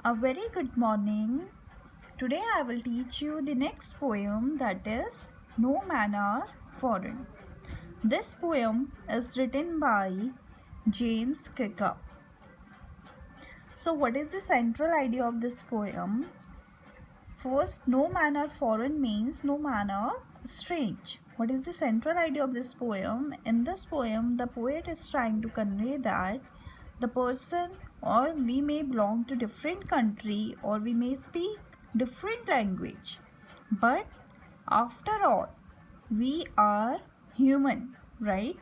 A very good morning. Today I will teach you the next poem, that is No Manner Foreign. This poem is written by James Kickup. So what is the central idea of this poem? First, no manner foreign means no manner strange. What is the central idea of this poem? In this poem, the poet is trying to convey that the person, or we may belong to different country, or we may speak different language, but after all we are human, right?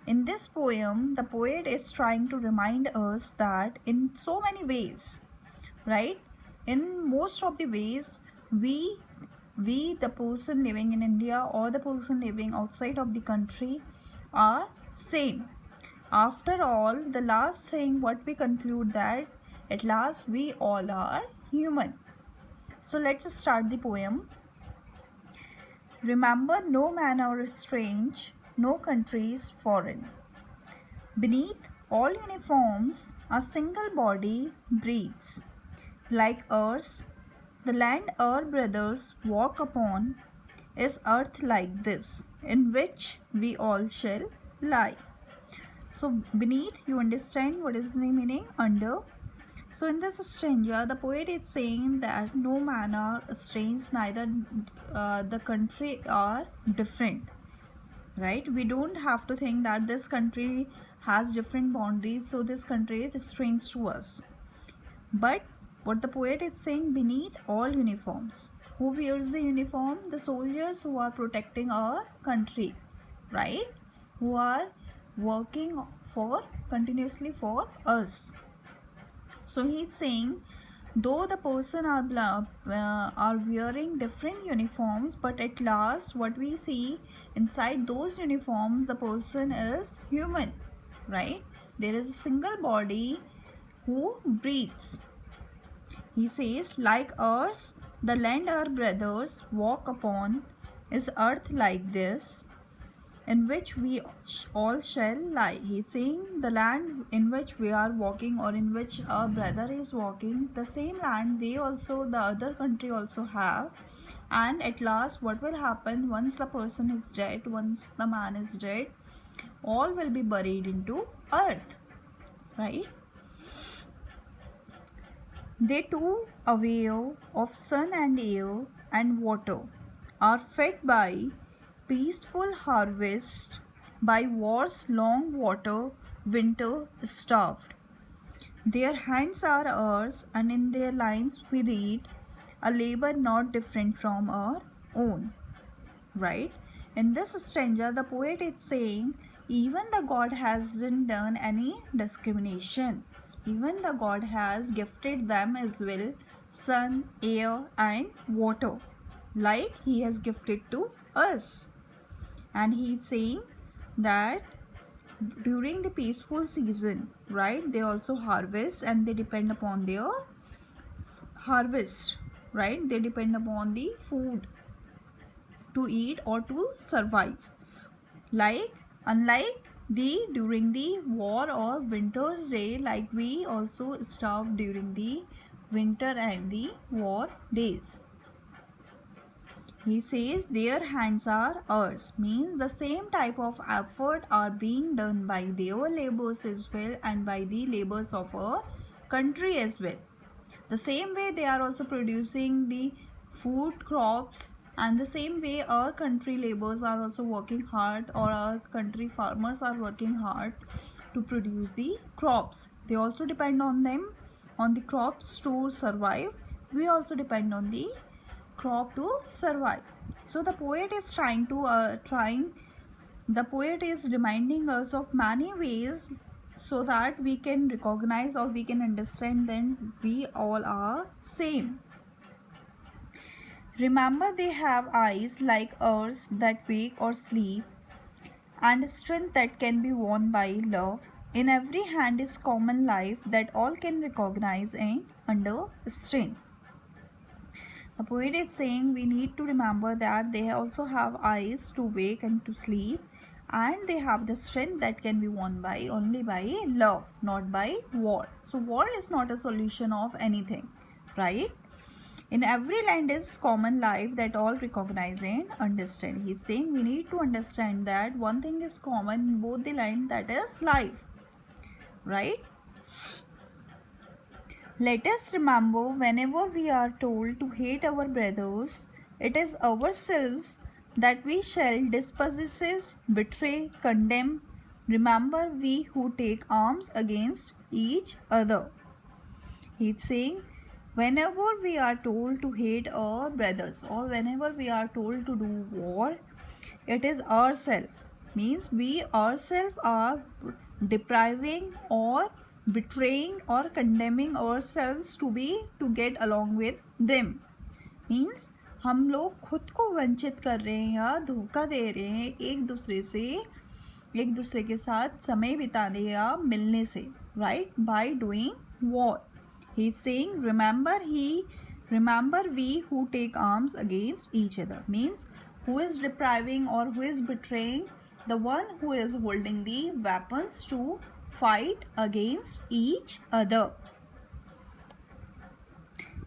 In this poem, the poet is trying to remind us that in so many ways, right, in most of the ways, we the person living in India or the person living outside of the country are same. After all, the last thing what we conclude that at last we all are human. So let's start the poem. Remember, no manner is strange, no country is foreign. Beneath all uniforms a single body breathes. Like ours, the land our brothers walk upon is earth like this, in which we all shall lie. So beneath, you understand what is the meaning? Under. So in this stanza, the poet is saying that no man are strange, neither the country are different, right? We don't have to think that this country has different boundaries, so this country is strange to us. But what the poet is saying, beneath all uniforms, who wears the uniform? The soldiers who are protecting our country, right? Who are working for continuously for us. So he's saying, though the person are wearing different uniforms, but at last what we see inside those uniforms, the person is human, right? There is a single body who breathes. He says, like ours, the land our brothers walk upon is earth like this, in which we all shall lie. He's saying the land in which we are walking, or in which our brother is walking, the same land they also, the other country also have. And at last, what will happen once the person is dead, once the man is dead, all will be buried into earth, right? They too, aware of sun and air and water, are fed by peaceful harvest, by war's long water, winter starved. Their hands are ours, and in their lines we read a labor not different from our own, right? In this stanza, the poet is saying even the God hasn't done any discrimination. Even the God has gifted them as well sun, air, and water, like He has gifted to us. And He is saying that during the peaceful season, right, they also harvest and they depend upon their harvest, right? They depend upon the food to eat or to survive. Like, unlike the during the war or winter's day, like we also starve during the winter and the war days. He says their hands are ours, means the same type of effort are being done by their labors as well, and by the labors of our country as well. The same way they are also producing the food crops, and the same way our country laborers are also working hard, or our country farmers are working hard to produce the crops. They also depend on them, on the crops to survive. We also depend on the crop to survive. So the poet is the poet is reminding us of many ways, so that we can recognize or we can understand that we all are same. Remember, they have eyes like ours that wake or sleep, and strength that can be won by love. In every hand is common life that all can recognize and understand. The poet is saying we need to remember that they also have eyes to wake and to sleep, and they have the strength that can be won by only by love, not by war. So war is not a solution of anything, right? In every land is common life that all recognize and understand. He's saying we need to understand that one thing is common in both the land, that is life, right? Let us remember, whenever we are told to hate our brothers, it is ourselves that we shall dispossess, betray, condemn. Remember, we who take arms against each other. He's saying, whenever we are told to hate our brothers or whenever we are told to do war, it is ourselves. Means we ourselves are depriving or betraying or condemning ourselves to get along with them. Means हम लोग खुद को वंचित कर रहे हैं या धोखा दे रहे हैं एक दूसरे से, एक दूसरे के साथ समय बिताने या मिलने से, right, by doing war. He is saying remember we who take arms against each other. Means who is depriving or who is betraying? The one who is holding the weapons to fight against each other.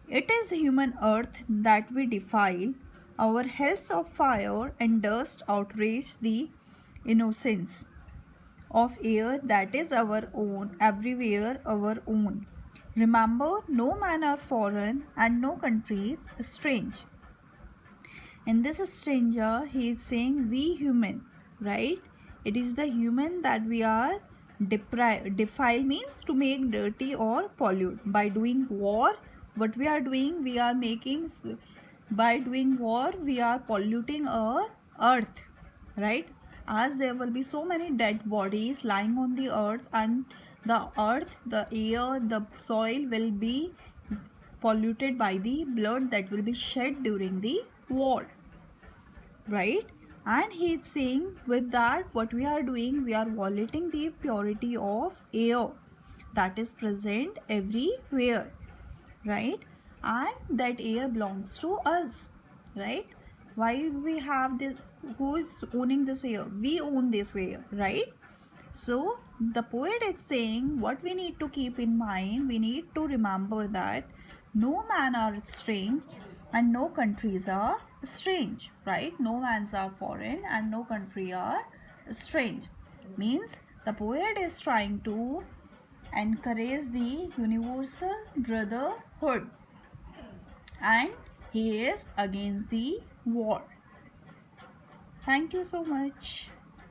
It is human earth that we defile. Our hells of fire and dust outrage the innocence of air that is our own, everywhere our own. Remember, no man are foreign and no country is strange. In this stranger, he is saying we human, right? It is the human that we are defile, means to make dirty or pollute. By doing war, what we are doing, we are making, by doing war, we are polluting our earth, right? As there will be so many dead bodies lying on the earth, and the earth, the air, the soil will be polluted by the blood that will be shed during the war, right? And he is saying with that what we are doing, we are violating the purity of air that is present everywhere, right? And that air belongs to us, right? Why we have this? Who is owning this air? We own this air, right? So the poet is saying what we need to keep in mind, we need to remember that no man are strange and no countries are strange, right? No mans are foreign and no country are strange. Means the poet is trying to encourage the universal brotherhood and he is against the war. Thank you so much.